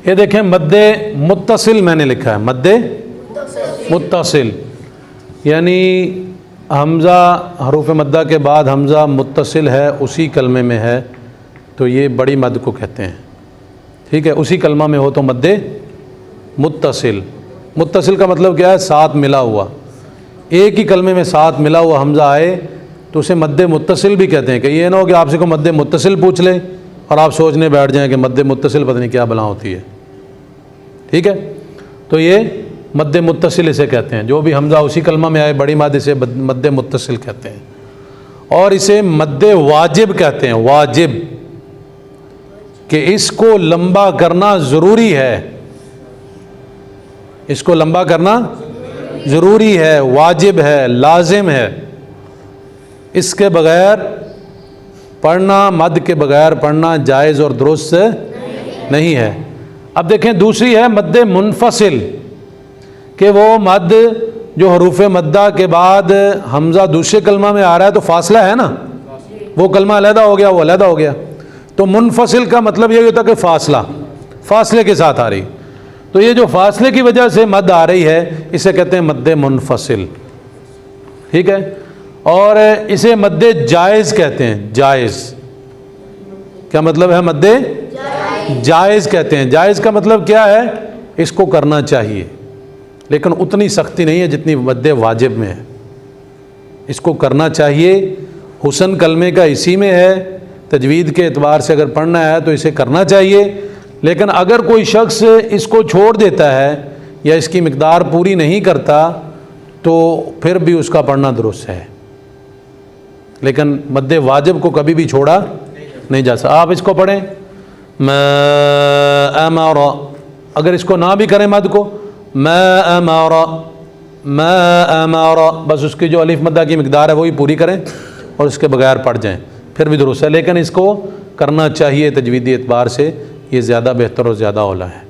یہ دیکھیں مد متصل میں نے لکھا ہے، مد متصل یعنی حمزہ حروف مدہ کے بعد حمزہ متصل ہے، اسی کلمے میں ہے تو یہ بڑی مد کو کہتے ہیں، ٹھیک ہے۔ اسی کلمہ میں ہو تو مد متصل۔ متصل کا مطلب کیا ہے؟ ساتھ ملا ہوا، ایک ہی کلمے میں ساتھ ملا ہوا حمزہ آئے تو اسے مد متصل بھی کہتے ہیں۔ کہ یہ نہ ہو کہ آپ سے کو مد متصل پوچھ لے اور آپ سوچنے بیٹھ جائیں کہ مد متصل پتہ نہیں کیا بلا ہوتی ہے، ٹھیک ہے۔ تو یہ مد متصل اسے کہتے ہیں، جو بھی حمزہ اسی کلمہ میں آئے بڑی مد، اسے مد متصل کہتے ہیں۔ اور اسے مد واجب کہتے ہیں، واجب، کہ اس کو لمبا کرنا ضروری ہے، اس کو لمبا کرنا ضروری ہے، واجب ہے، لازم ہے، اس کے بغیر پڑھنا، مد کے بغیر پڑھنا جائز اور درست نہیں ہے۔ اب دیکھیں دوسری ہے مد منفصل، کہ وہ مد جو حروف مدہ کے بعد حمزہ دوسرے کلمہ میں آ رہا ہے تو فاصلہ ہے نا، وہ کلمہ علیحدہ ہو گیا، وہ علیحدہ ہو گیا، تو منفصل کا مطلب یہ ہوتا کہ فاصلے کے ساتھ آ رہی، تو یہ جو فاصلے کی وجہ سے مد آ رہی ہے اسے کہتے ہیں مد منفصل، ٹھیک ہے۔ اور اسے مد جائز کہتے ہیں، جائز، کیا مطلب ہے؟ مد جائز کہتے ہیں۔ جائز کا مطلب کیا ہے؟ اس کو کرنا چاہیے، لیکن اتنی سختی نہیں ہے جتنی مد واجب میں ہے، اس کو کرنا چاہیے، حسن کلمے کا اسی میں ہے، تجوید کے اعتبار سے اگر پڑھنا ہے تو اسے کرنا چاہیے، لیکن اگر کوئی شخص اس کو چھوڑ دیتا ہے یا اس کی مقدار پوری نہیں کرتا تو پھر بھی اس کا پڑھنا درست ہے، لیکن مد واجب کو کبھی بھی چھوڑا نہیں جا سکتا۔ آپ اس کو پڑھیں ما امر، اگر اس کو نہ بھی کریں مد کو، ما امر، ما امر، بس اس کی جو الف مدہ کی مقدار ہے وہی پوری کریں اور اس کے بغیر پڑھ جائیں، پھر بھی درست ہے، لیکن اس کو کرنا چاہیے تجویدی اعتبار سے، یہ زیادہ بہتر اور زیادہ اولیٰ ہے۔